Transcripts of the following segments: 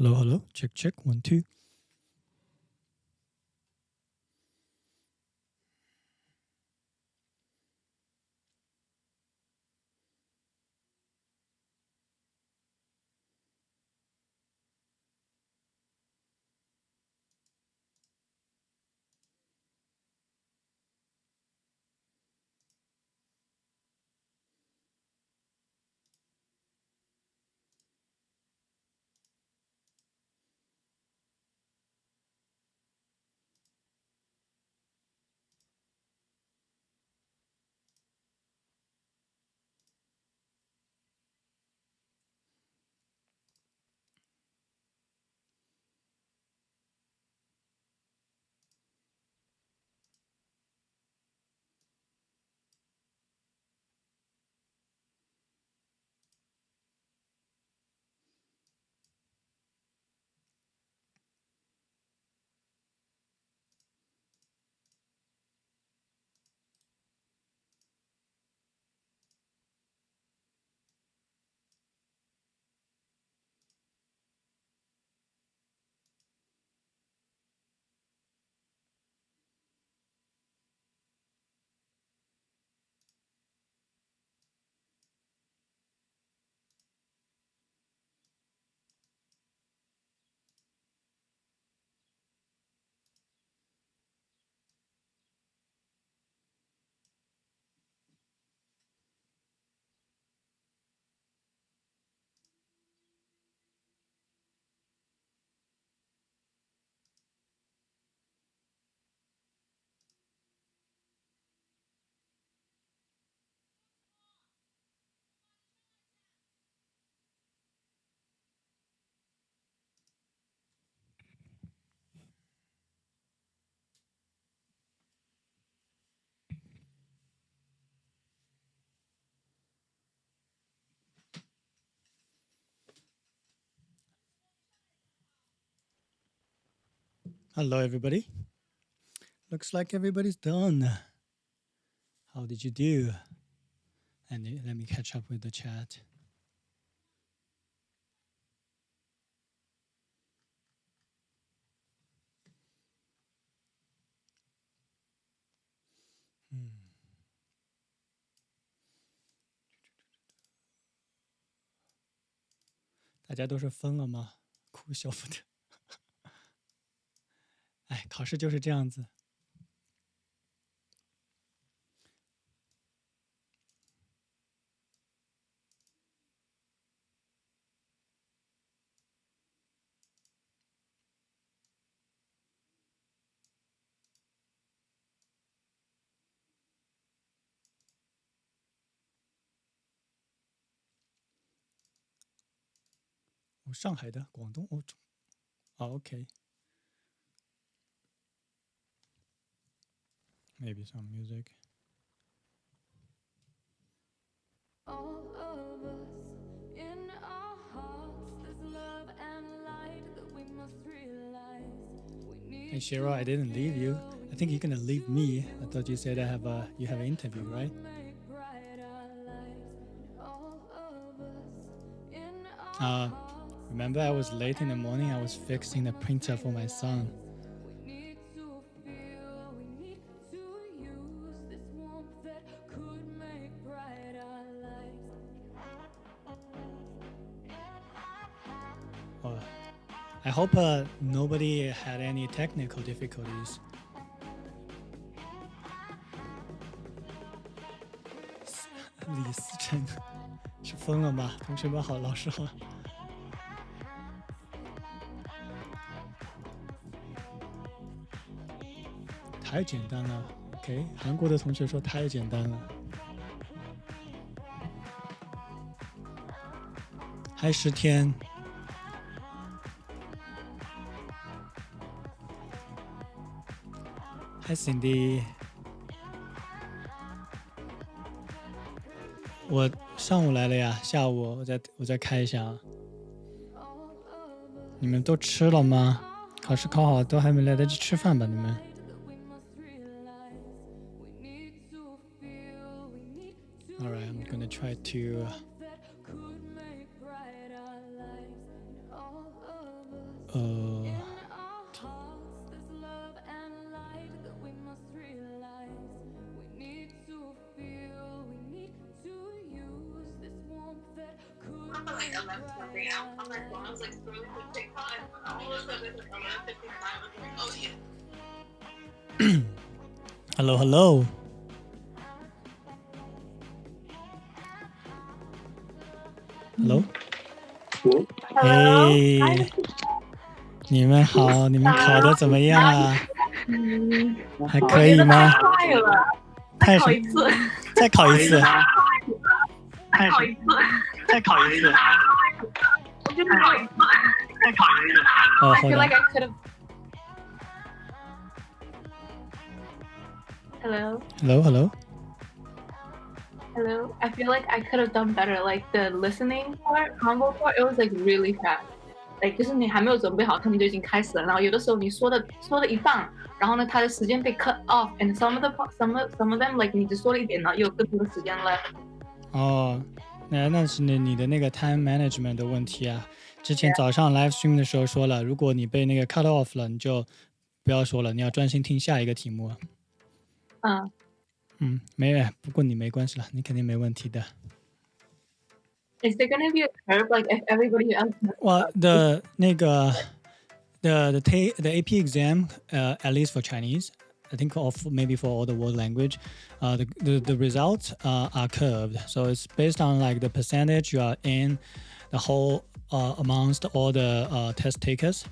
Hello, hello. Check, check. 1, 2. Hello, everybody. Looks like everybody's done. How did you do? And let me catch up with the chat. Hmm. 大家都是疯了吗？哭笑不得。哎，考试就是这样子。哦，上海的，广东，哦，OK. Maybe some music. All of us in our hearts, there's love and light that we must realize. Hey, Cheryl, I didn't leave you. I think you're gonna leave me. I thought you said you have an interview, right? Remember I was late in the morning. I was fixing the printer for my son. I hope nobody had any technical difficulties. 李思成是疯了吗？同学们好，老师好。太简单了 ，OK。韩国的同学说太简单了。嗨，10天。嗨，Cindy。我上午来了呀，下午我再开一下啊。你们都吃了吗？考试考好都还没来得及吃饭吧？你们？ Alright, I'm gonna try to In our hearts, there's love and light that we must realize. We need to feel, we need to use this warmth that could make bright our lives. Hello, hello. Hello. Hello，哎，你们好，你们考的怎么样啊？还我可以吗？觉得太快了，再考一次，再考一次。再考一次，再考一次。我觉得考一次，再考一次。哦， I 好 feel 的。 like I could have. Hello, Hello, hello. hello. I feel like I could have done better. Like the listening part, convo part, it was like really fast. Like 就是你还没有准备好，他们就已经开始了。然后有的时候你说的一半，然后呢，它的时间被 cut off，and some of them like 你只说了一点，然后又有更多的时间 left。哦，那是你的那个 time management 的问题啊。之前早上 live stream 的时候说了，如果你被那个 cut off 了，你就不要说了，你要专心听下一个题目。不过你没关系了，你肯定没问题的。Is there gonna be a curve like if everybody else? Well, the AP exam, at least for Chinese, I think maybe for all the world language, the results are curved. So it's based on like the percentage you are in the whole amongst all the test takers.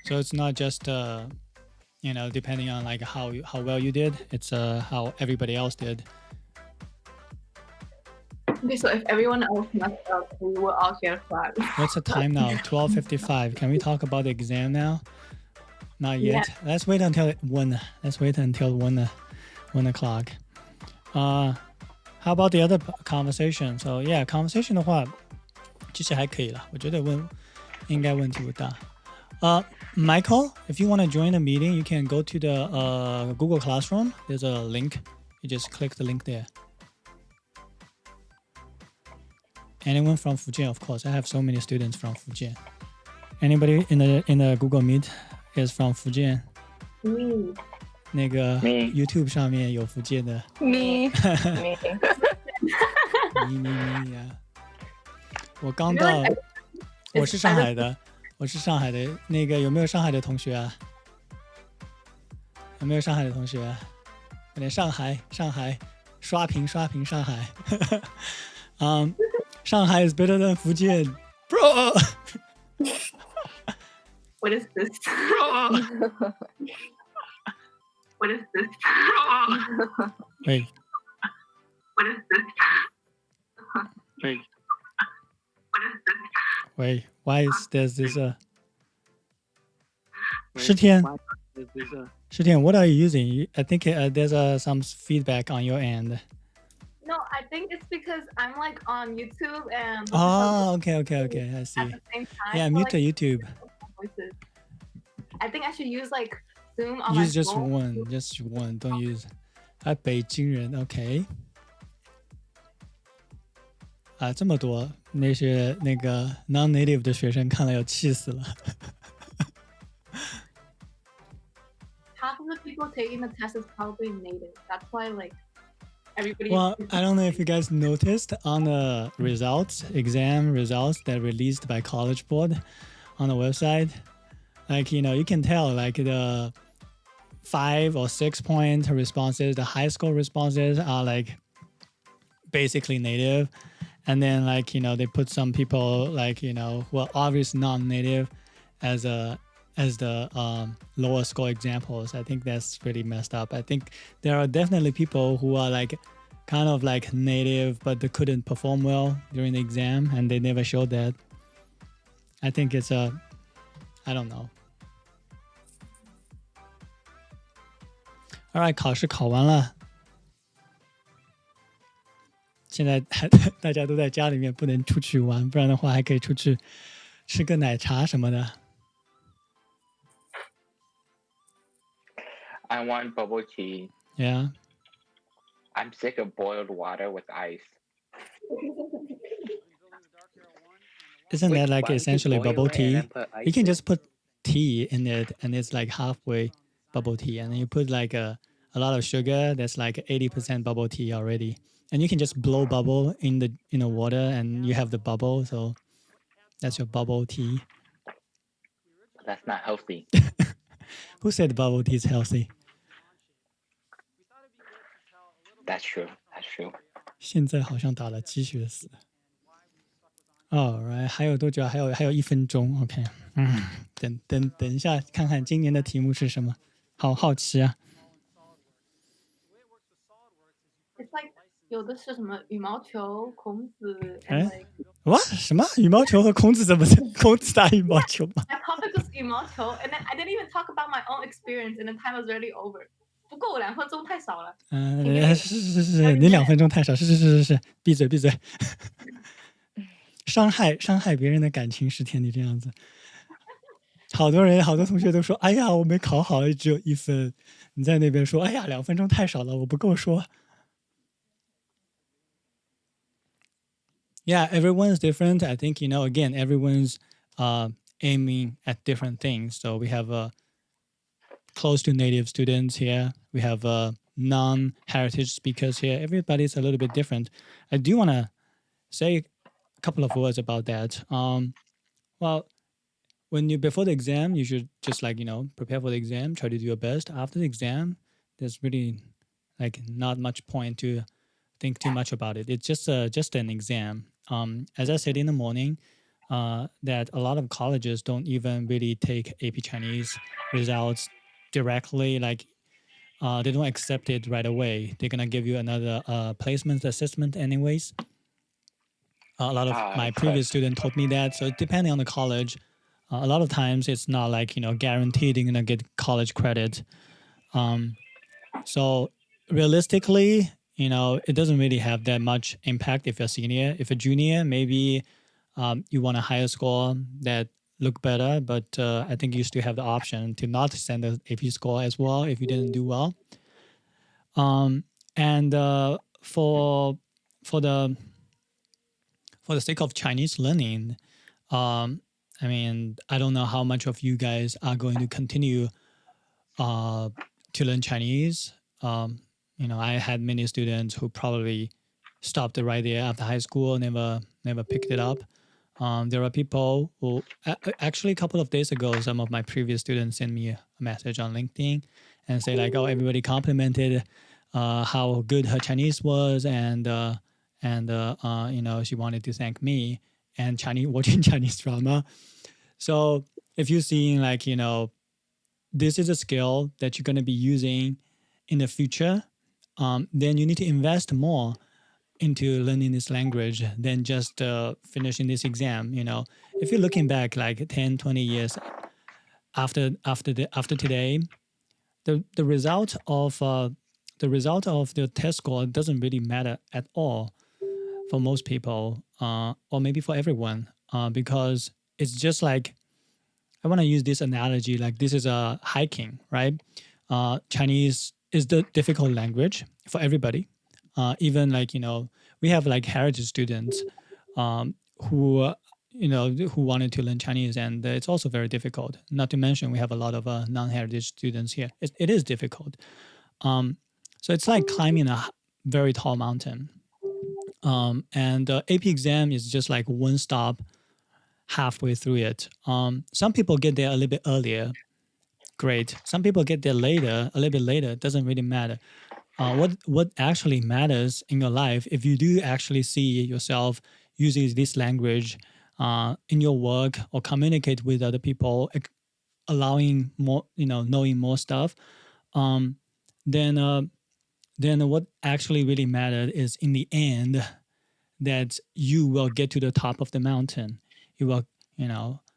So it's not just depending on like how well you did. It's how everybody else did. Okay, so if everyone else messed up, we will all get a flag. What's the time now? 12:55. Can we talk about the exam now? Not yet. Yeah. Let's wait until 1. Let's wait until 1 o'clock. How about the other conversation? So yeah, conversation 的话，其实还可以了。我觉得应该问题不大。Michael, if you want to join the meeting, you can go to the Google Classroom. There's a link. You just click the link there. Anyone from Fujian, of course. I have so many students from Fujian. Anybody in the Google Meet is from Fujian? Me. 那个 YouTube 上面有福建的。Me. 你呀！我刚到，我是上海的，那个有没有上海的同学啊？有没有上海的同学？有点上海，刷屏上海。Shanghai is better than Fujian, bro. What is this? What is this? Wait. What is this? Wait. What is this? Wait. Why is this Shitian, what are you using? I think there's some feedback on your end. No, I think it's because I'm like on YouTube and. Oh, okay. I see. At the same time, Yeah, so, mute like, the YouTube. voices. I think I should use like Zoom on Use my just phone. one. Don't use. 北京人 OK. 这么多那些那个 non-native 的学生看了要气死了。Half of the people taking the test is probably native. That's why like everybody. Well, I don't know if you guys noticed on the exam results that released by College Board on the website, like you can tell like the 5 or 6 point responses, the high score responses are like basically native, and then like they put some people like who are obviously non-native as the lower score examples. I think that's pretty messed up. I think there are definitely people who are like kind of like native, but they couldn't perform well during the exam, and they never showed that. I think it's I don't know. All right, 考试考完了，现在大家都在家里面，不能出去玩，不然的话还可以出去吃个奶茶什么的。I want bubble tea. Yeah. I'm sick of boiled water with ice. Isn't Wait, that like why would you essentially boil bubble it and then tea? put You ice can in? just put tea in it, and it's like halfway bubble tea, and then you put like a lot of sugar. That's like 80% bubble tea already, and you can just blow bubble in the water, and you have the bubble. So that's your bubble tea. That's not healthy. Who said bubble tea is healthy? That's true. That's true. 现在好像打了鸡血丝。哦，right，还有多久啊？还有1分钟。OK，等一下，看看今年的题目是什么，好好奇啊。It's like 有的是什么羽毛球、孔子哎 and like 哇，什么羽毛球和孔子怎么孔子打羽毛球吗？ my topic was 羽毛球 and then I didn't even talk about my own experience and the time was already over. 不够2分钟太少了。是，你2分钟太少，是，闭嘴。伤害别人的感情10天，你这样子，好多同学都说，哎呀，我没考好，只有1分。你在那边说，哎呀，2分钟太少了，我不够说。Yeah, everyone's different. I think, again, everyone's aiming at different things. So we have close to native students here. We have non-heritage speakers here. Everybody's a little bit different. I do want to say a couple of words about that. Well, before the exam, you should just prepare for the exam, try to do your best. After the exam, there's really not much point to think too much about it. It's just an exam. As I said in the morning, that a lot of colleges don't even really take AP Chinese results directly. They don't accept it right away. They're gonna give you another placement assessment anyways. A lot of my previous students told me that. So depending on the college, a lot of times it's not guaranteed you're gonna get college credit. So realistically, it doesn't really have that much impact if you're a senior. If you're a junior, maybe you want a higher score that look better, but I think you still have the option to not send the AP score as well if you didn't do well. And for the sake of Chinese learning, I don't know how much of you guys are going to continue to learn Chinese. I had many students who probably stopped right there after high school, never picked it up. There are people who actually a couple of days ago, some of my previous students sent me a message on LinkedIn and say oh, everybody complimented how good her Chinese was, and she wanted to thank me and watching Chinese drama. So if you're seeing this is a skill that you're going to be using in the future, then you need to invest more into learning this language than just finishing this exam. If you're looking back 10, 20 years after today, the result of the test score doesn't really matter at all for most people, or maybe for everyone, because it's just I want to use this analogy. This is a hiking, right? Chinese is the difficult language for everybody. Even we have heritage students who wanted to learn Chinese, and it's also very difficult. Not to mention we have a lot of non-heritage students here. It is difficult. So it's like climbing a very tall mountain. And AP exam is just one stop halfway through it. Some people get there a little bit earlier. Great. Some people get there later, a little bit later. It doesn't really matter. What actually matters in your life, if you do actually see yourself using this language in your work or communicate with other people, allowing more, knowing more stuff, then what actually really mattered is in the end that you will get to the top of the mountain. You will,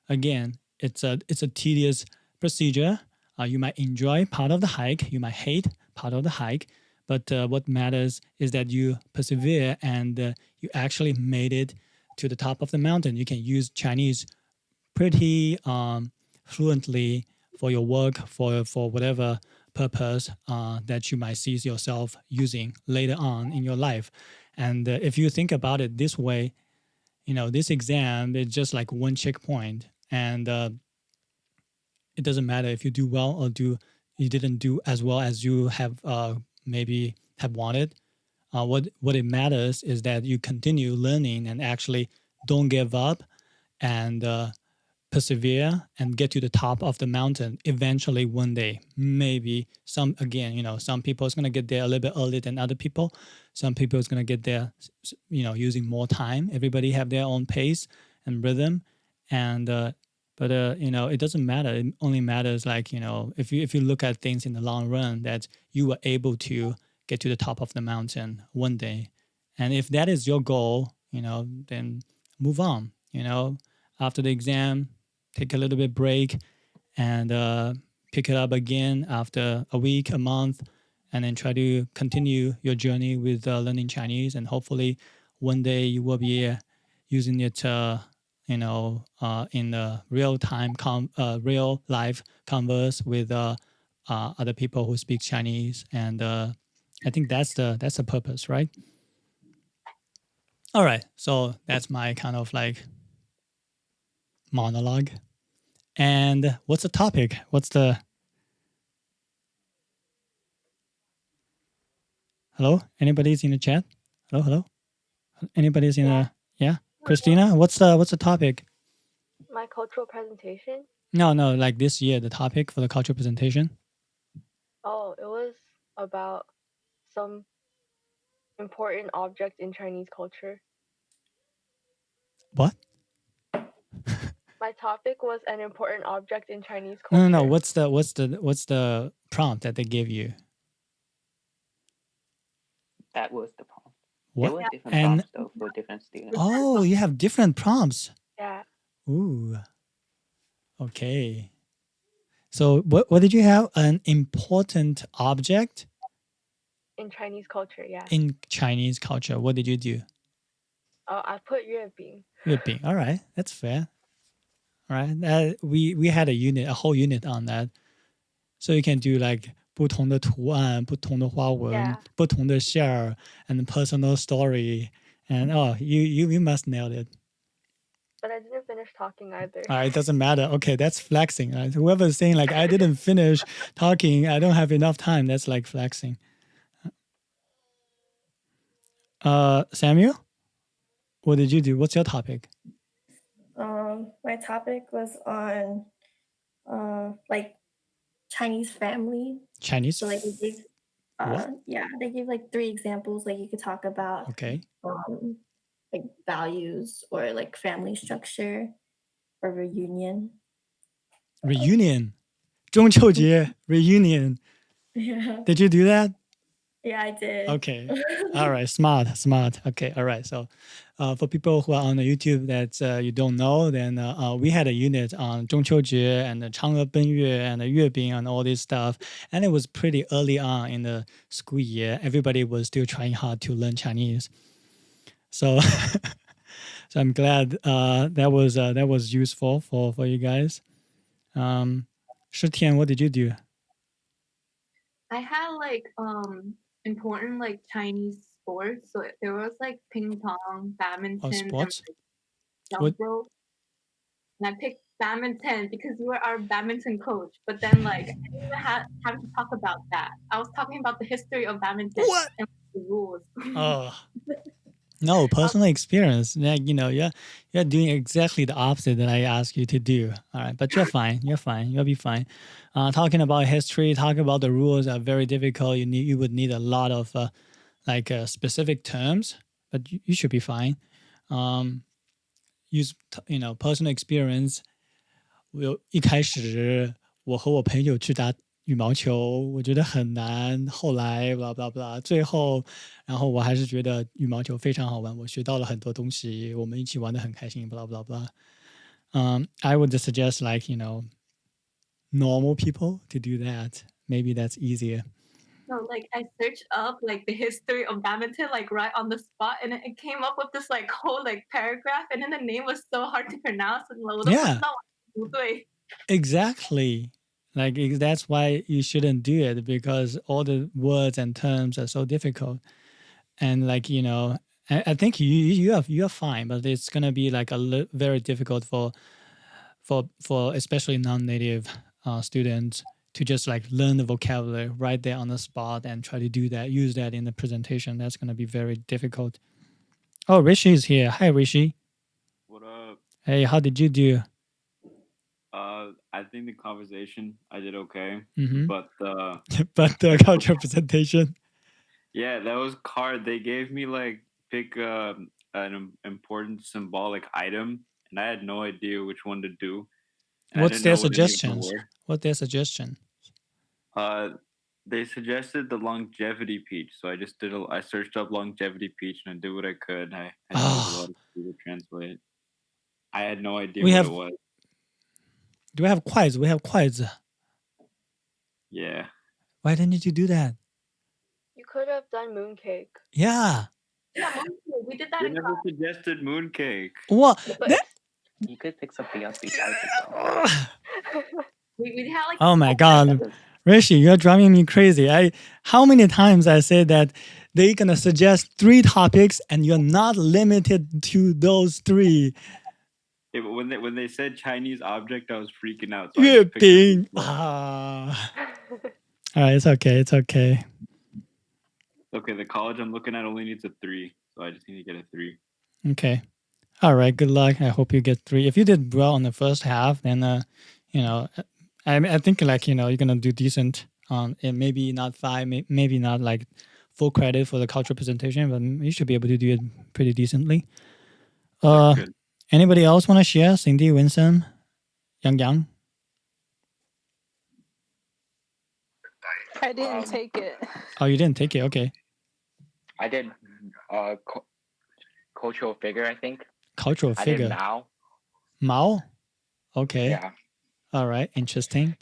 again, it's a tedious procedure. You might enjoy part of the hike, you might hate part of the hike, but what matters is that you persevere and you actually made it to the top of the mountain. You can use Chinese pretty fluently for your work, for whatever purpose that you might see yourself using later on in your life. And if you think about it this way, this exam is just like one checkpoint, and it doesn't matter if you do well or you didn't do as well as you have maybe have wanted. What it matters is that you continue learning and actually don't give up, and persevere and get to the top of the mountain eventually one day. Maybe some people is going to get there a little bit earlier than other people. Some people is going to get there using more time. Everybody have their own pace and rhythm, and but it doesn't matter. It only matters if you look at things in the long run, that you were able to get to the top of the mountain one day. And if that is your goal, then move on. After the exam, take a little bit break, and pick it up again after a week, a month, and then try to continue your journey with learning Chinese. And hopefully one day you will be using it in the real life converse with other people who speak Chinese. And I think that's the purpose, right? All right, so that's my kind of like monologue. And what's the topic? Hello? Anybody's in the chat? Hello? Anybody's in the yeah? Christina, what's the topic? My cultural presentation? No, like this year, the topic for the cultural presentation. Oh, it was about some important object in Chinese culture. What? My topic was an important object in Chinese culture. No. What's the prompt that they gave you? That was the prompt. What? There were different prompts though for different students. Oh, you have different prompts. Yeah. Ooh. Okay. So what did you have? An important object? In Chinese culture, yeah. In Chinese culture, what did you do? Oh, I put 月饼. 月饼. All right, that's fair. All right, we had a whole unit on that, so you can do like 不同的图案、不同的花纹、 Yeah. 不同的馅儿 and personal story, and you must nailed it. But I didn't finish talking either. All right, it doesn't matter. Okay, that's flexing. Right? Whoever's saying like I didn't finish talking, I don't have enough time, that's like flexing. Samuel, what did you do? What's your topic? My topic was on like Chinese family. Chinese. So like they gave, What? they gave like 3 examples. Like you could talk about Okay. like values or like family structure or reunion. Reunion. 中秋节 reunion. Yeah, Did you do that? yeah, I did. Okay. All right. Smart. Okay. All right. So, for people who are on the YouTube that you don't know, then we had a unit on 中秋节 and the 嫦娥奔月 and the 月饼 and all this stuff. And it was pretty early on in the school year. Everybody was still trying hard to learn Chinese. So, so I'm glad that was useful for you guys. Shitian, what did you do? I had like important like Chinese sports. So there was like ping pong, badminton, and sports? like, What- jump rope. And I picked badminton because you were our badminton coach. But then like I didn't even have to talk about that. I was talking about the history of badminton What? and the rules. Oh. No, personal experience. Like, you're doing exactly the opposite that I asked you to do. All right, but you're fine. You're fine. You'll be fine. Talking about history, talking about the rules are very difficult. You would need a lot of specific terms, but you should be fine. Use personal experience. 一开始我和我朋友去打羽毛球，我觉得很难。后来 blah blah blah， 最后，然后我还是觉得羽毛球非常好玩，我学到了很多东西，我们一起玩得很开心。blah blah blah。I would suggest normal people to do that. Maybe that's easier. So like I searched up like the history of badminton like right on the spot, and it came up with this like whole like paragraph, and then the name was so hard to pronounce. And Yeah. Exactly. That's why you shouldn't do it, because all the words and terms are so difficult. And I think you are fine, but it's gonna be like very difficult for especially non-native students to just like learn the vocabulary right there on the spot and try to use that in the presentation. That's gonna be very difficult. Oh, Rishi is here. Hi, Rishi. What up? Hey, how did you do? I think the conversation I did okay, Mhm. but But the cultural presentation. yeah, that was hard. They gave me like pick important symbolic item, and I had no idea which one to do. And I What's didn't their know what any of them suggestions? were. What's their suggestion? They suggested the longevity peach, so I just I searched up longevity peach and I did what I could. I had to use a lot of Google Translate. I had no idea We what have- it was. Do we have quiz? We have quiz. Yeah. Why didn't you do that? You could have done mooncake. Yeah. Yeah, we did that They in never suggested mooncake. What? But You could pick something else besides it. we had like. Oh my God, Rishi, you're driving me crazy. How many times I said that they're gonna suggest 3 topics and you're not limited to those 3. Yeah, but when they said Chinese object, I was freaking out. So I just picked Yueping. the- All right, it's okay. It's okay. Okay, the college I'm looking at only needs a 3, so I just need to get a 3. Okay. All right. Good luck. I hope you get 3. If you did well on the first half, then I think like you're gonna do decent on it. Maybe not 5, maybe not like full credit for the cultural presentation, but you should be able to do it pretty decently. Good. Anybody else want to share? Cindy, Winston, Yang. I didn't take it. Oh, you didn't take it. Okay. I did cultural figure, I think. Cultural I did figure. Mao. Mao. Okay. Yeah. All right. Interesting.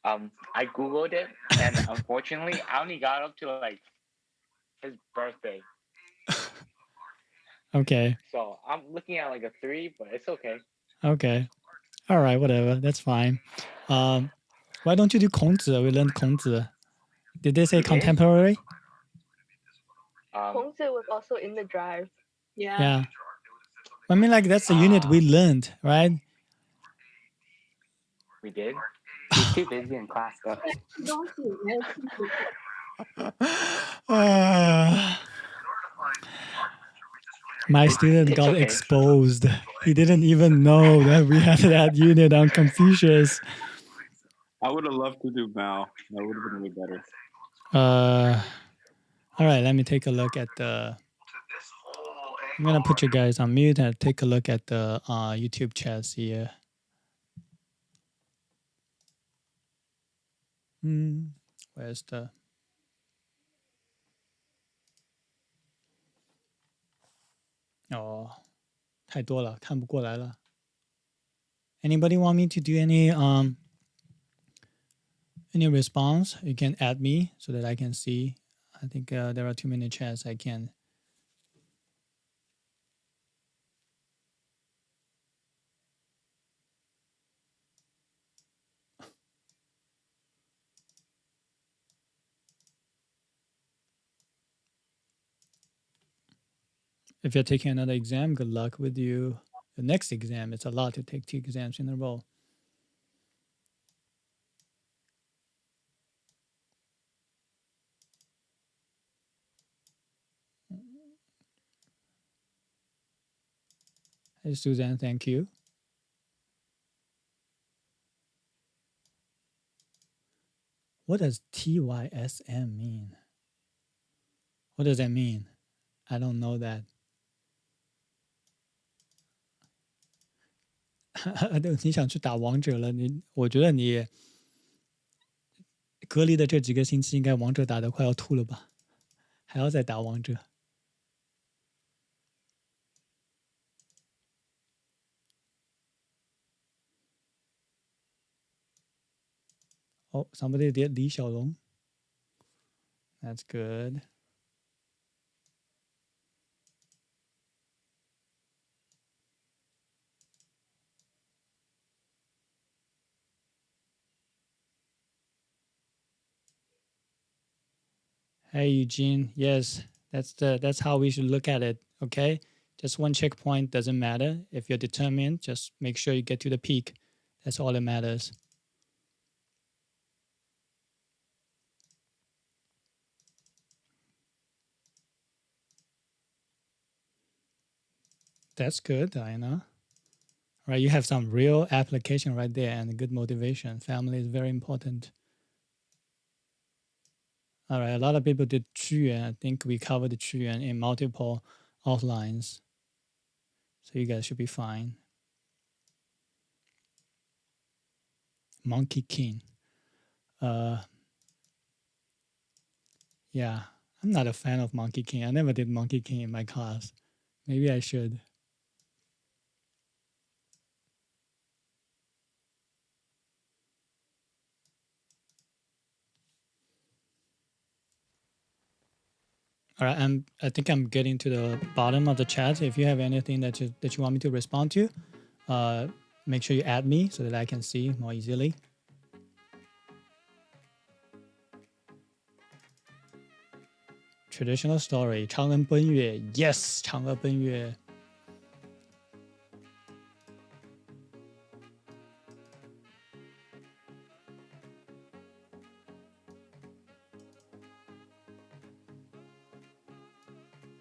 I googled it, and unfortunately, I only got up to like his birthday. Okay. So I'm looking at like a 3, but it's okay. Okay. All right. Whatever. That's fine. Why don't you do Kongzi? We learned Kongzi. Did they say We did? contemporary? Kongzi was also in the drive. Yeah. Yeah. I mean, like that's the unit we learned, right? We did. He's too busy in class though. Don't you? My student It's got okay. exposed. He didn't even know that we had that unit on Confucius. I would have loved to do Mao. That would have been way better. All right, let me take a look at the. I'm gonna put you guys on mute and take a look at the YouTube chats here. Where's the? Oh, 太多了，看不过来了。Anybody want me to do any response? You can add me so that I can see. I think there are too many chats I can. If you're taking another exam, good luck with you. The next exam, it's a lot to take 2 exams in a row. Hey, Suzanne, thank you. What does TYSM mean? What does that mean? I don't know that. 你想去打王者了？我觉得你隔离的这几个星期，应该王者打得快要吐了吧？还要再打王者？Oh, somebody did Li Xiaolong. That's good. Hey, Eugene. Yes, That's how we should look at it. Okay, just one checkpoint doesn't matter. If you're determined, just make sure you get to the peak. That's all that matters. That's good, Diana. Right, you have some real application right there and good motivation. Family is very important. All right, a lot of people did Qiyuan. I think we covered the Qiyuan in multiple outlines. So you guys should be fine. Monkey King. Yeah, I'm not a fan of Monkey King. I never did Monkey King in my class. Maybe I should. All right, I think I'm getting to the bottom of the chat. If you have anything that you want me to respond to, make sure you add me so that I can see more easily. Traditional story, 嫦娥奔月. Yes, 嫦娥奔月.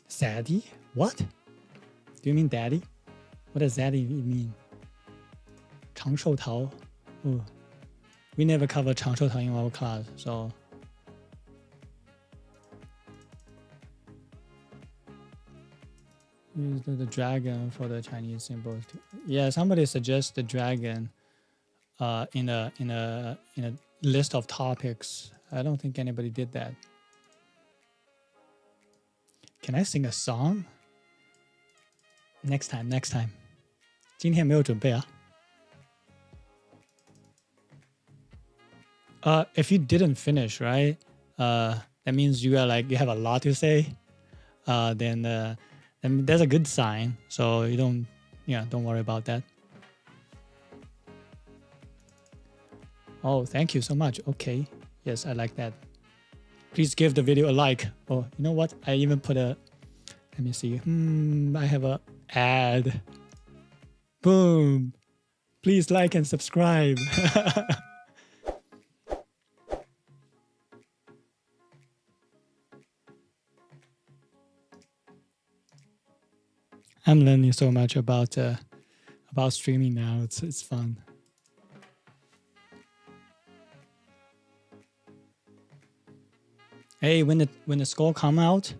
Zaddy? What? Do you mean daddy? What does zaddy mean? 长寿桃. Oh, we never cover 长寿桃in our class, so. Use the dragon for the Chinese symbols. Yeah, somebody suggests the dragon in a list of topics. I don't think anybody did that. Can I sing a song? Next time. 今天没有准备啊。If you didn't finish, right? That means you have a lot to say. Then that's a good sign. So you don't worry about that. Oh, thank you so much. Okay. Yes, I like that. Please give the video a like. Oh, you know what? I even put let me see. I have a ad. Boom. Please like and subscribe. I'm learning so much about streaming now. It's fun. Hey, when the score come out,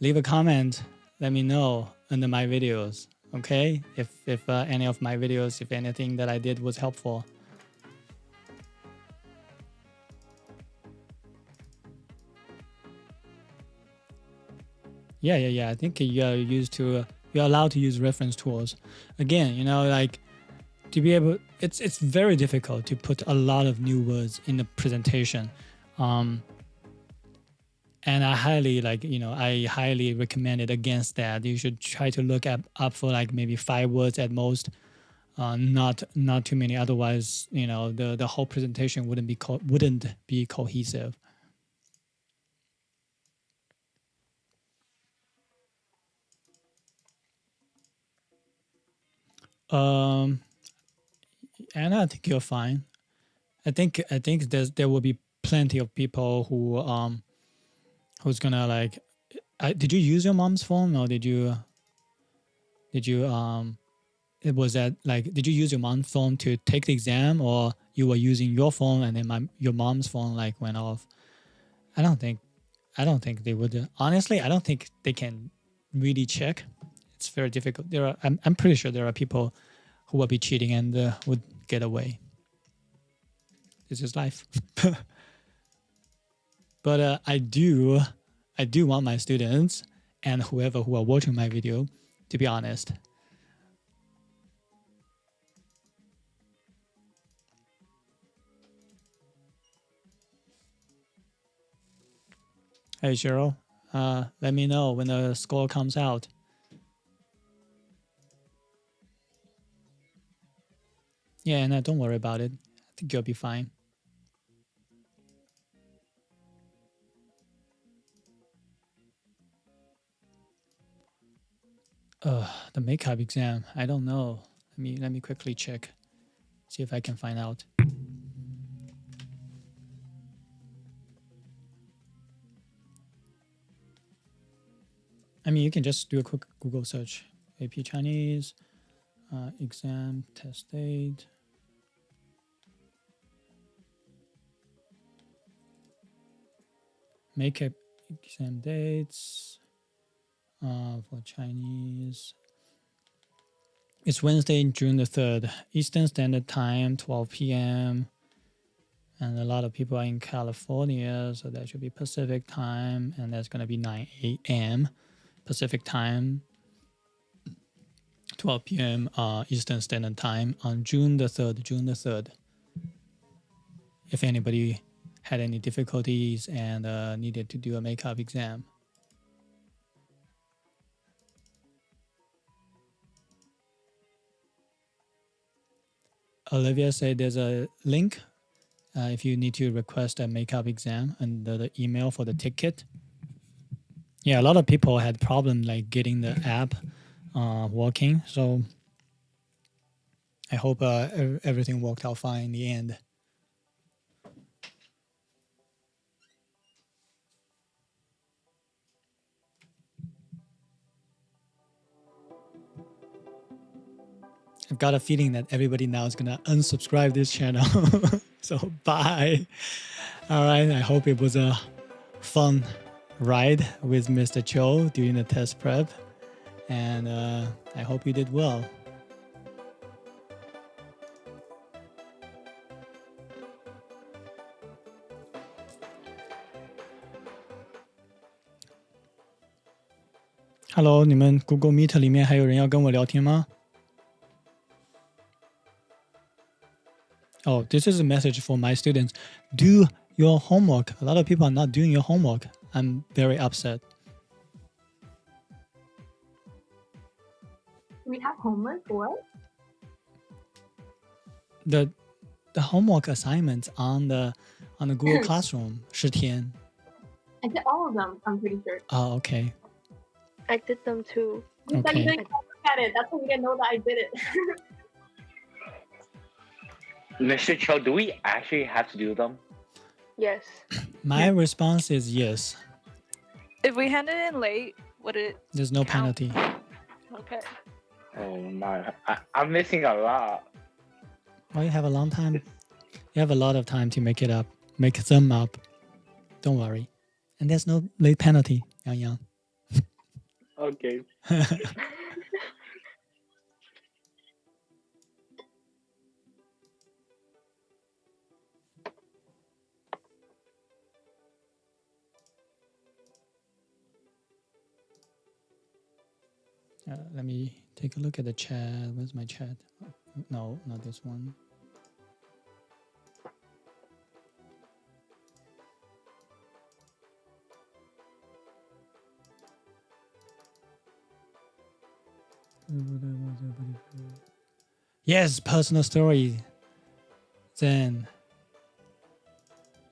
leave a comment. Let me know under my videos. Okay, if any of my videos, if anything that I did was helpful. Yeah. I think you're allowed to use reference tools. Again, to be able, it's very difficult to put a lot of new words in the presentation. And I highly recommend it against that. You should try to look up for maybe 5 words at most, not too many. Otherwise, the whole presentation wouldn't be cohesive. Anna, I think you're fine. I think there will be plenty of people who's gonna did you use your mom's phone, or did you did you use your mom's phone to take the exam, or you were using your phone and then your mom's phone went off? I don't think they would. Honestly, I don't think they can really check. It's very difficult. I'm pretty sure there are people who will be cheating and would get away. This is life. But I do want my students and who are watching my video to be honest. Hey Cheryl, let me know when the score comes out. Yeah, and don't worry about it. I think you'll be fine. The makeup exam. I don't know. Let me quickly check. See if I can find out. I mean, you can just do a quick Google search. AP Chinese exam test date. Makeup exam dates for Chinese. It's Wednesday, June the 3rd, Eastern Standard Time, 12 p.m. And a lot of people are in California, so that should be Pacific time, and that's going to be 9 a.m. Pacific time, 12 p.m. Eastern Standard Time on June the 3rd. If anybody had any difficulties and needed to do a makeup exam. Olivia said there's a link if you need to request a makeup exam and the email for the ticket. Yeah, a lot of people had problem like getting the app working. So I hope everything worked out fine in the end. I've got a feeling that everybody now is gonna unsubscribe this channel. So bye. All right, I hope it was a fun ride with Mr. Cho during the test prep, and I hope you did well. Hello， 你们 Google Meet 里面还有人要跟我聊天吗？ Oh, this is a message for my students. Do your homework. A lot of people are not doing your homework. I'm very upset. We have homework. What? The homework assignments on the Google Classroom, 10天. I did all of them. I'm pretty sure. Oh, okay. I did them too. You said Okay. you didn't look at it. That's how you didn't know that I did it. Mr. Cho, do we actually have to do them? Yes. My response is yes. If we hand it in late, would it? There's no count? penalty. Okay. Oh my, I'm missing a lot. Well, you have a long time. You have a lot of time to make them up. Don't worry. And there's no late penalty, Yang Yang. Okay. Let me take a look at the chat. Where's my chat? No, not this one. Yes, personal story. Then,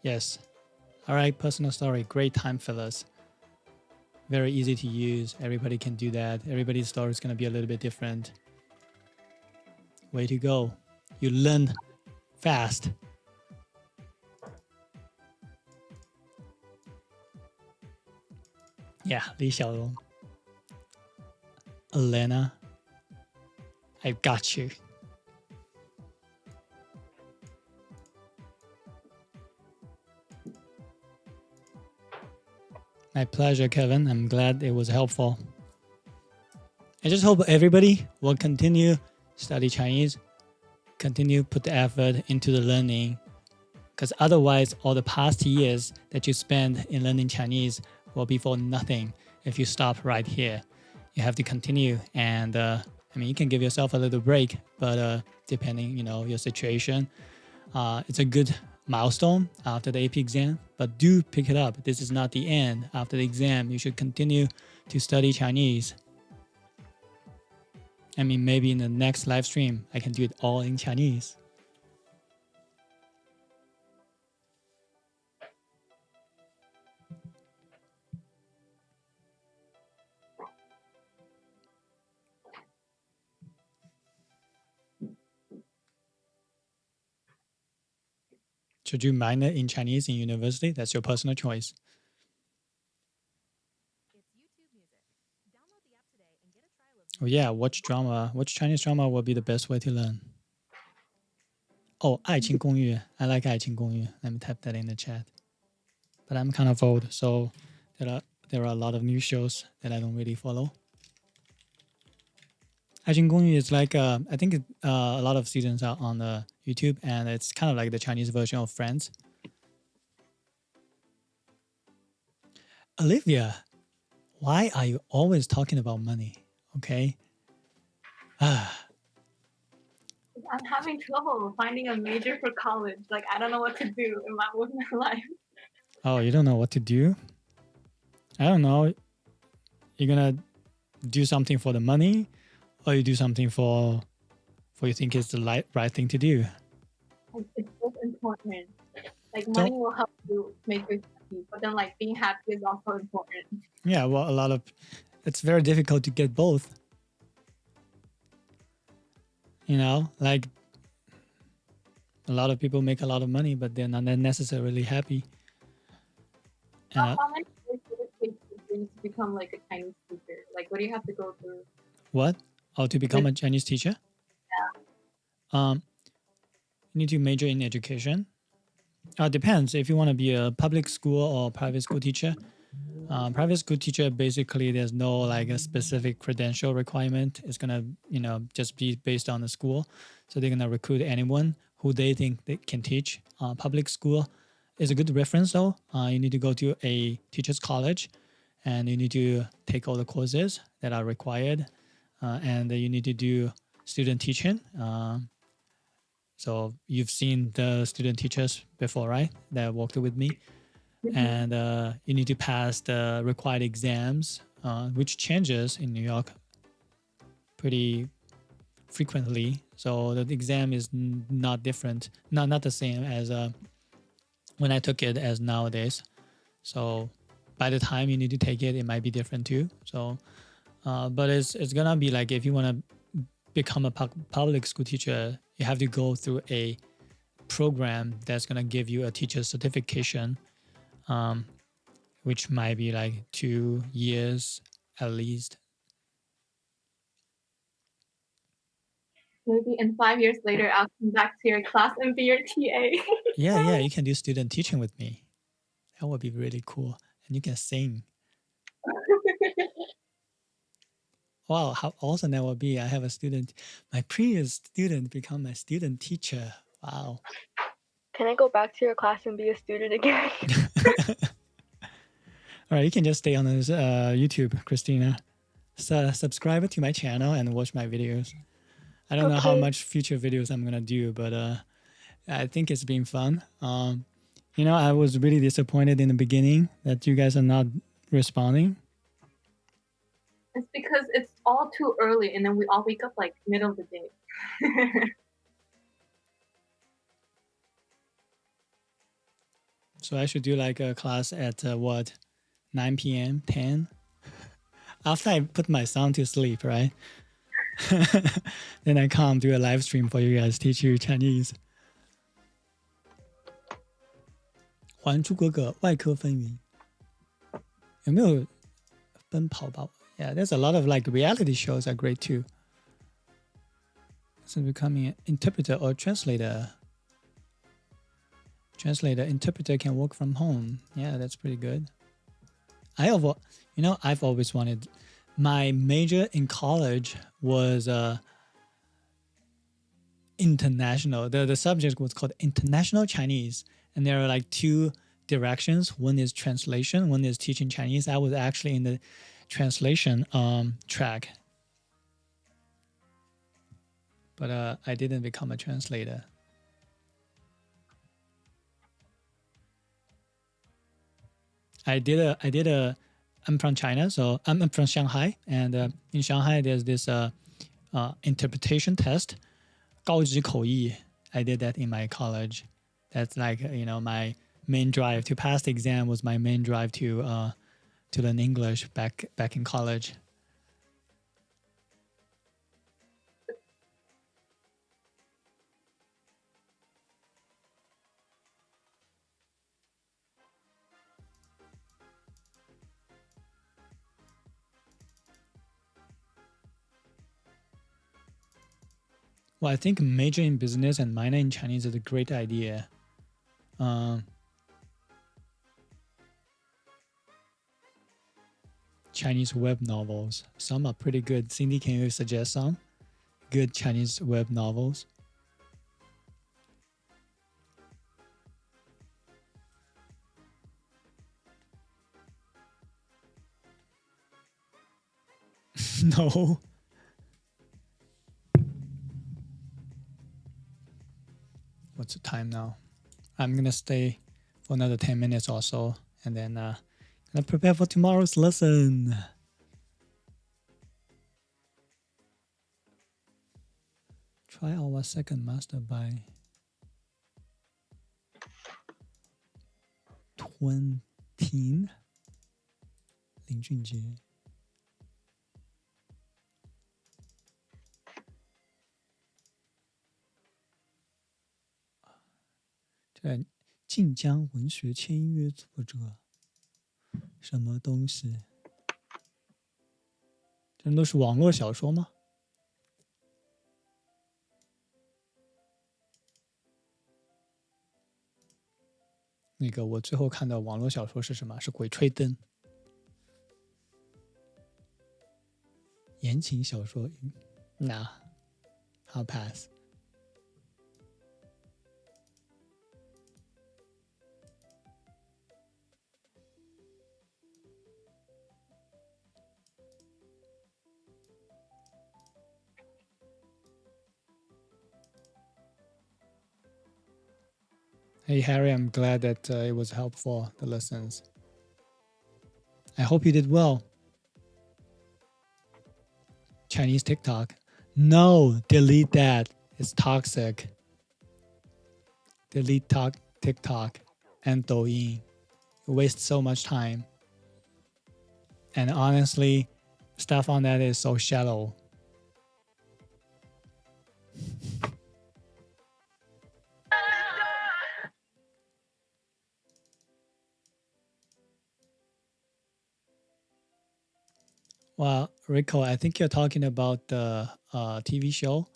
yes. All right, personal story. Great time fillers. Very easy to use. Everybody can do that. Everybody's story is going to be a little bit different. Way to go. You learn fast. Yeah, Li Xiaolong. Elena, I got you. My pleasure, Kevin. I'm glad it was helpful. I just hope everybody will continue study Chinese, continue put the effort into the learning, because otherwise all the past years that you spend in learning Chinese will be for nothing if you stop right here. You have to continue, and I mean, you can give yourself a little break, but depending, your situation, it's a good milestone after the AP exam, but do pick it up. This is not the end. After the exam, you should continue to study Chinese. I mean, maybe in the next live stream, I can do it all in Chinese. Should you minor in Chinese in university? That's your personal choice. Oh yeah, watch drama. Watch Chinese drama will be the best way to learn. Oh, 爱情公寓. I like 爱情公寓. Let me type that in the chat. But I'm kind of old, so there are a lot of new shows that I don't really follow. 爱情公寓 is like I think a lot of seasons are on YouTube, and it's kind of like the Chinese version of Friends. Olivia, why are you always talking about money? Okay. I'm having trouble finding a major for college. Like I don't know what to do with my life. Oh, you don't know what to do? I don't know. You're gonna do something for the money, or you do something for you think is the right thing to do? It's both important. Like money will help you make you happy, but then like being happy is also important. Yeah, well, it's very difficult to get both. You know, like a lot of people make a lot of money, but they're not necessarily happy. How many years does it take for you to become like a Chinese teacher? Like, what do you have to go through? What? Oh, to become a Chinese teacher? Yeah. You need to major in education. Depends if you want to be a public school or private school teacher. Private school teacher, basically, there's no like a specific credential requirement. It's gonna, just be based on the school. So they're gonna recruit anyone who they think they can teach. Public school is a good reference though. You need to go to a teacher's college, and you need to take all the courses that are required, and you need to do student teaching. So you've seen the student teachers before, right? That worked with me. And you need to pass the required exams, which changes in New York pretty frequently. So the exam is not different, not the same as when I took it as nowadays. So by the time you need to take it, it might be different too. So, but it's gonna be like if you want to become a public school teacher, you have to go through a program that's gonna give you a teacher certification. Which might be like 2 years at least. Maybe in 5 years later, I'll come back to your class and be your TA. Yeah, you can do student teaching with me. That would be really cool. And you can sing. Wow, how awesome that would be. I have a student, my previous student become my student teacher. Wow. Can I go back to your class and be a student again? All right, you can just stay on this YouTube, Christina. Subscribe to my channel and watch my videos. I don't know how much future videos I'm gonna do, but I think it's been fun. I was really disappointed in the beginning that you guys are not responding. It's because it's all too early, and then we all wake up like middle of the day. So I should do like a class at 9 p.m., 10? After I put my son to sleep, right? Then I come do a live stream for you guys, teach you Chinese. 还珠格格外科风云有没有奔跑吧 Yeah, there's a lot of like reality shows are great too. So becoming an interpreter or translator. Interpreter can work from home. Yeah, that's pretty good. I've always wanted. My major in college was international. The subject was called International Chinese, and there are like two directions. One is translation. One is teaching Chinese. I was actually in the translation track, but I didn't become a translator. I'm from China, so I'm from Shanghai, and in Shanghai there's this interpretation test, 高级口译. I did that in my college. That's like my main drive to pass the exam was my main drive to learn English back in college. Well, I think major in business and minor in Chinese is a great idea. Chinese web novels. Some are pretty good. Cindy, can you suggest some good Chinese web novels? No. What's the time now? I'm gonna stay for another 10 minutes or so, and then gonna prepare for tomorrow's lesson. Try our second master by 20. 林俊杰。这晋江文学签约作者，什么东西？这都是网络小说吗？那个我最后看的网络小说是什么？是《鬼吹灯》。言情小说，Nah, I'll pass. Hey Harry, I'm glad that it was helpful, the lessons. I hope you did well. Chinese TikTok. No, delete that. It's toxic. Delete TikTok and Douyin. You waste so much time. And honestly, stuff on that is so shallow. Well, Rico, I think you're talking about the TV show.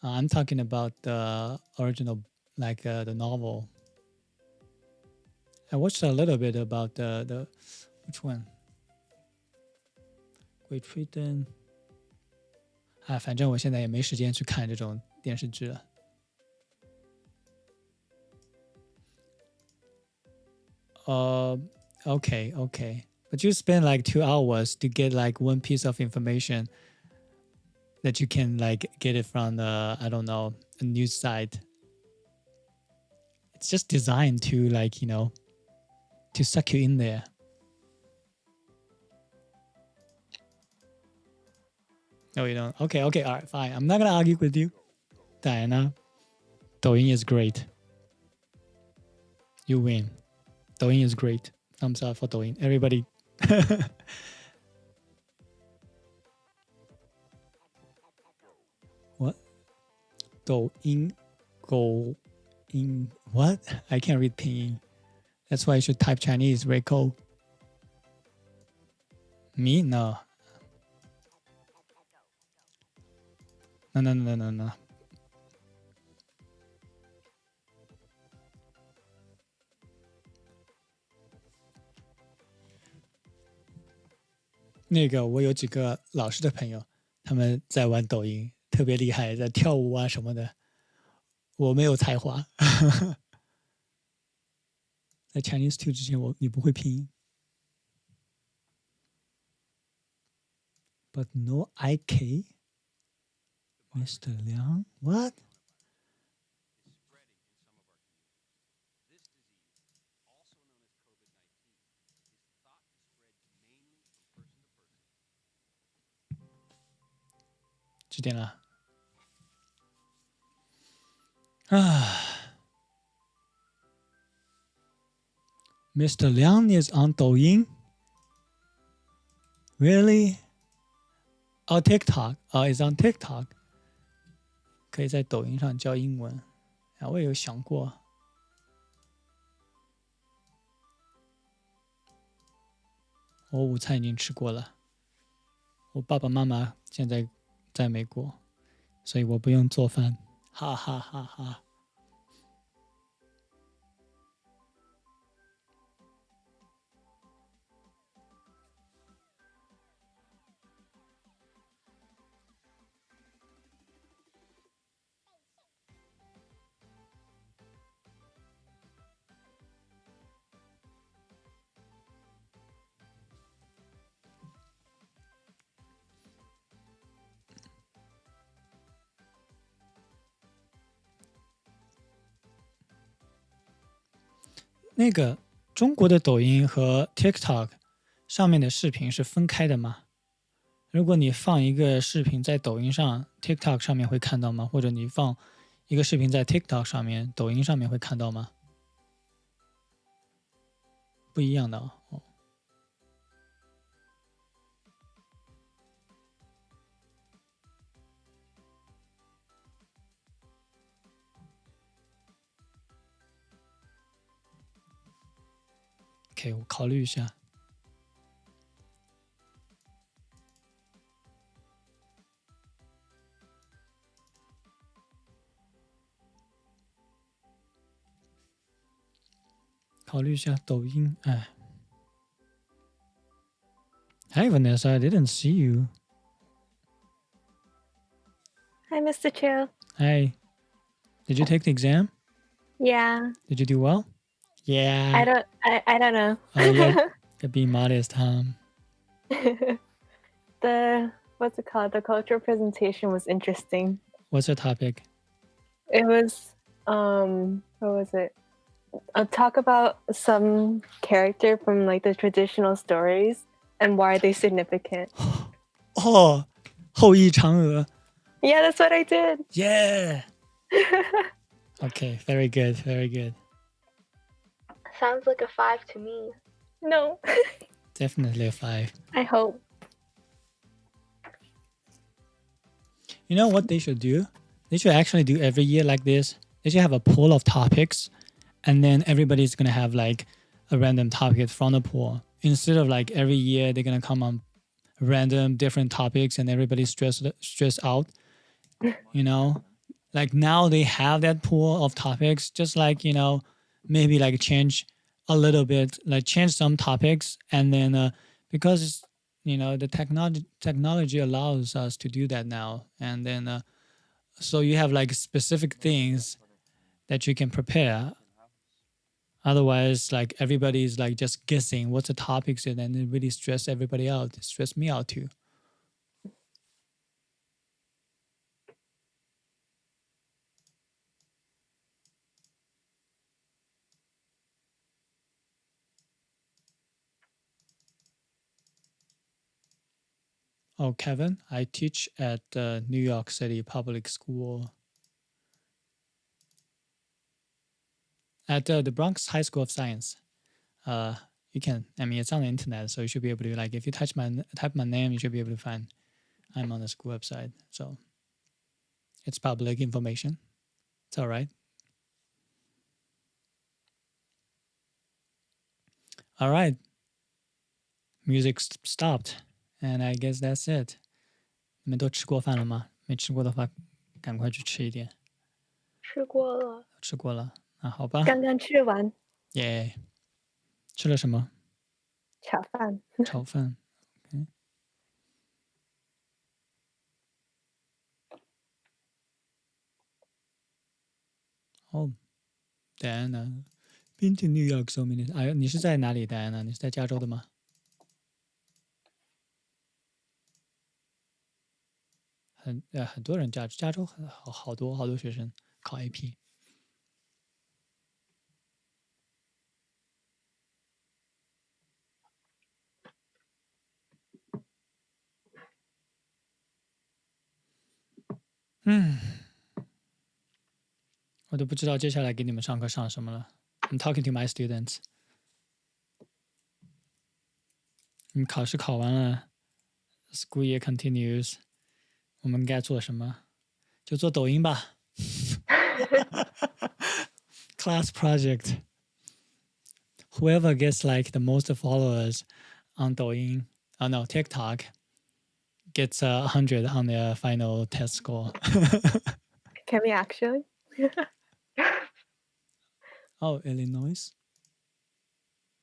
I'm talking about the original, like the novel. I watched a little bit about the which one? 鬼吹灯。啊，反正我现在也没时间去看这种电视剧了。Okay. But you spend like 2 hours to get like one piece of information that you can like get it from the, I don't know, a news site. It's just designed to like, you know, to suck you in there. No, you don't. Okay, all right, fine. I'm not gonna argue with you. Diana, Douyin is great. You win. Douyin is great. Thumbs up for Douyin. Everybody. What? Douyin, go in what? I can't read pinyin. That's why I should type Chinese. Rico. Me? No. No. 那个我有几个老师的朋友，他们在玩抖音，特别厉害，在跳舞啊什么的。我没有才华，在 Chinese 2之前你不会拼音。But no IK, Mr. Liang, what?几点了？Mr. Liang is on Douyin? Really? Oh, TikTok. Oh, it's on TikTok. 可以在抖音上教英文。啊，我也有想过。我午餐已经吃过了。我爸爸妈妈现在在美国，所以我不用做饭，哈哈哈哈。那个中国的抖音和 TikTok 上面的视频是分开的吗？如果你放一个视频在抖音上 ，TikTok 上面会看到吗？或者你放一个视频在 TikTok 上面，抖音上面会看到吗？不一样的哦。OK， 我考虑一下。考虑一下抖音，哎。Hi Vanessa, I didn't see you. Hi, Mr. Chill. Hi. Did you take the exam? Yeah. Did you do well? Yeah. I don't know. Oh yeah. Be modest, huh? What's it called? The cultural presentation was interesting. What's the topic? It was what was it? I'll talk about some character from like the traditional stories and why are they significant. Oh, 后羿嫦娥. Yeah, that's what I did. Yeah. Okay, very good, very good. Sounds like a 5 to me. No. Definitely a 5. I hope. You know what they should do? They should actually do every year like this. They should have a pool of topics, and then everybody's gonna have like a random topic from the pool. Instead of like every year they're gonna come on random different topics and everybody's stressed out. You know, like now they have that pool of topics. Just like, you know, maybe like change a little bit, like change some topics, and then because you know the technology allows us to do that now, and then so you have like specific things that you can prepare. Otherwise, like everybody's like just guessing what's the topics, and then it really stress everybody out. It stress me out too. Oh, Kevin, I teach at New York City Public School. At the Bronx High School of Science. You can, I mean, it's on the internet, so you should be able to, like, if you type my name, you should be able to find I'm on the school website. So it's public information. It's all right. All right. Music stopped. And I guess that's it. 你们都吃过饭了吗？没吃过的话，赶快去吃一点。吃过了。吃过了，那好吧。刚刚吃完。耶。吃了什么？炒饭。炒饭。Okay. Oh, Diana, been to New York so many. 哎，你是在哪里 ，Diana？你是在加州的吗？很多人加州好多学生考 AP。我都不知道接下来给你们上课上什么了。I'm talking to my students。你们考试考完了 ，school year continues。我们该做什么？就做抖音吧。Class project. Whoever gets like the most followers on 抖音 no, TikTok, gets 100 on their final test score. Can we actually? Oh, Illinois.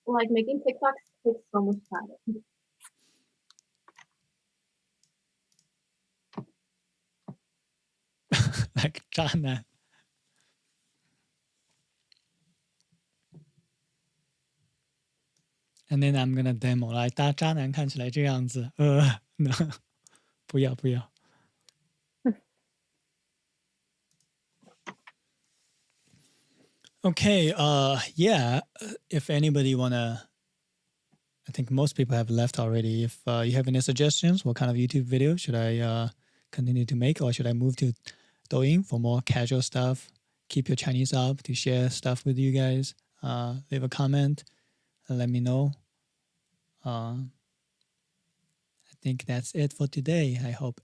Like making TikToks takes so much time. Like 渣男。And then I'm gonna demo 来，渣男看起来这样子，no, 不要不要。Okay, yeah. If anybody wanna, I think most people have left already. If you have any suggestions, what kind of YouTube video should I continue to make, or should I move to Douyin for more casual stuff? Keep your Chinese up to share stuff with you guys. Leave a comment and let me know. I think that's it for today. I hope.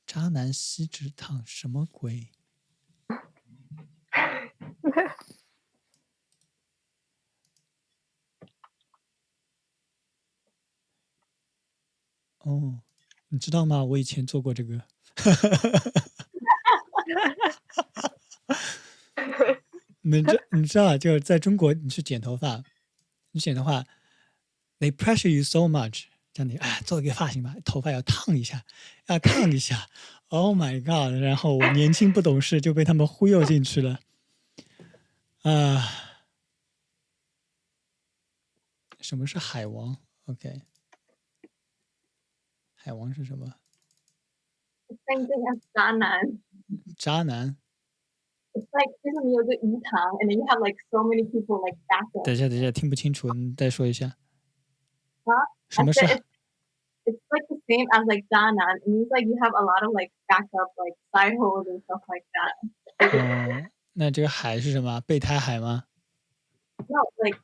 渣男锡纸烫什么鬼？哦，你知道吗？我以前做过这个。你知道啊，就是在中国，你去剪头发，你剪的话，they pressure you so much，让你做一个发型吧，头发要烫一下，要烫一下。Oh my god！ 然后我年轻不懂事，就被他们忽悠进去了。什么是海王 ？OK， 海王是什么？ Same thing as 渣男。渣男。It's like 就是你有个鱼塘 and then you have like so many people like back up. 等一下，听不清楚，你再说一下。什 I 么是 said it's like the same as like 渣男. It means like you have a lot of like backup like side holes and stuff like that. 那这个海是什么？备胎海吗？ No, like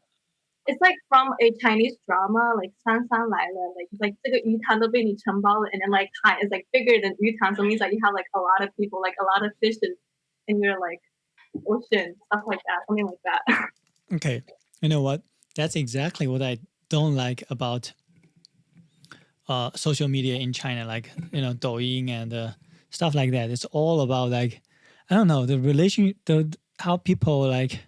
it's like from a Chinese drama like 姗姗来了 like 这个鱼塘都被你承包了 and then like 海 is like bigger than 鱼塘 so it means like you have like a lot of people like a lot of fishes in your like ocean stuff like that something like that. Okay, you know what? That's exactly what I don't like about social media in China, like Douyin and stuff like that. It's all about like I don't know how people like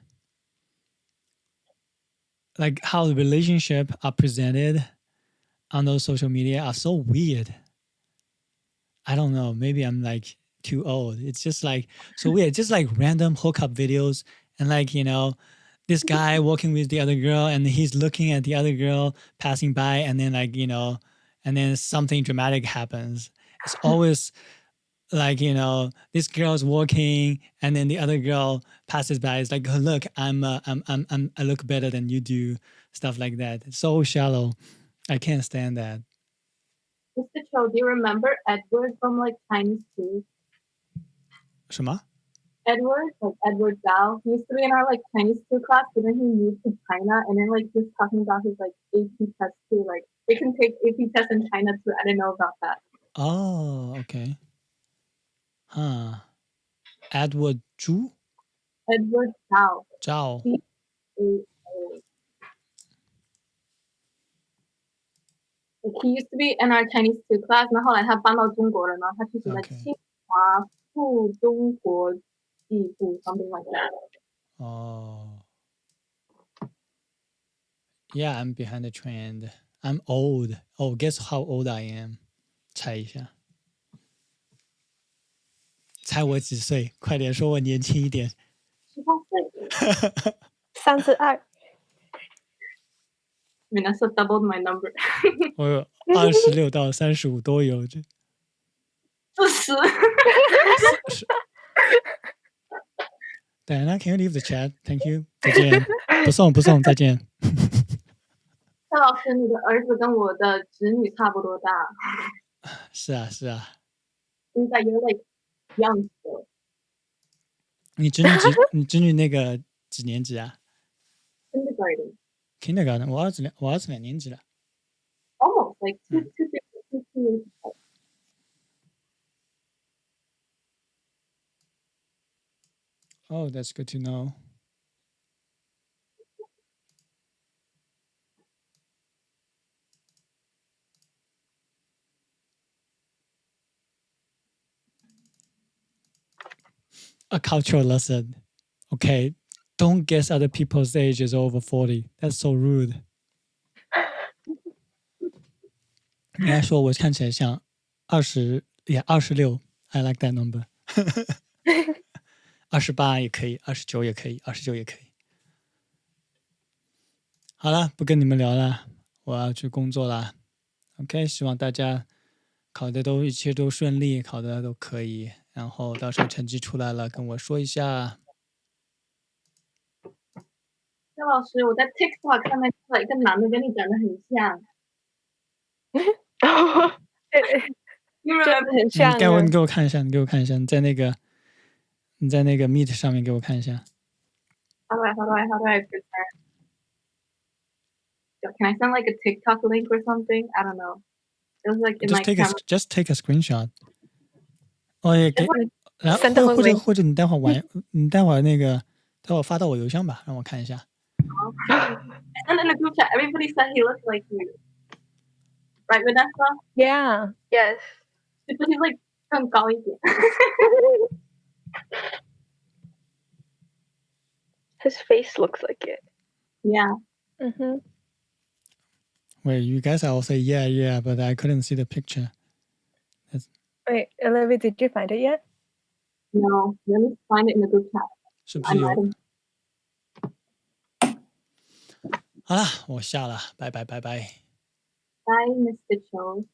how the relationship are presented on those social media are so weird. I don't know. Maybe I'm like too old. It's just like so weird. Just like random hookup videos and like this guy walking with the other girl and he's looking at the other girl passing by and then like and then something dramatic happens. It's always like this girl's walking and then the other girl passes by. It's like, oh, look, I look better than you do. Stuff like that. It's so shallow. I can't stand that. Mr. Cho, do you remember Edward from like Chinese Two? 什么? Edward, like Edward Zhao, he used to be in our like Chinese 2 class, but then he moved to China and then like he was talking about his like AP test too. Like they can take AP tests in China too. I didn't know about that. Oh, okay. Huh. Edward Zhu? Edward Zhao. Zhao. Like he used to be in our Chinese 2 class, 然后后来他搬到中国了，然后他去什么清华附中国技术 something like that. Oh. Yeah, I'm behind the trend. I'm old. Oh, guess how old I am? 猜一下。猜我几岁？快点说我年轻一点。18岁。32。I mean, that's doubled my number. 我有26到35都有。40。Diana, can you leave the chat? Thank you. 再见。不送，再见。蔡老师，你的儿子跟我的侄女差不多大。是啊。现在有点样子。你侄女那个几年级啊 ？Kindergarten。Kindergarten， 我儿子2年级了。Almost like two years. Oh, that's good to know. a cultural lesson. Okay, don't guess other people's age is over 40. That's so rude. 应该说我看起来像26。I like that number. 28也可以，29也可以，29也可以。好了，不跟你们聊了，我要去工作啦。OK， 希望大家考的一切都顺利，考的都可以，然后到时候成绩出来了跟我说一下。张老师，我在 TikTok 上面看到一个男的跟你长得很像。You 真 remember？的很像啊。你给我看一下，你在那个 Meet 上面给我看一下。How do I present? Can I send like a TikTok link or something? I don't know. It was like in my camera. Just take a screenshot. 哦，也给，然后 Send the whole 或者你待会儿那个，待会儿发到我邮箱吧，让我看一下。And in the group chat, everybody said he looks like you. Right, Vanessa? Yeah. Yes. Because he's like 更高一点。His face looks like it. Yeah. Mm-hmm. Wait, you guys all say yeah, but I couldn't see the picture. Wait, Olivia, did you find it yet? No, let me find it in the group chat. 是不是有？好了，我下了，拜拜。Bye, Mr. Cho.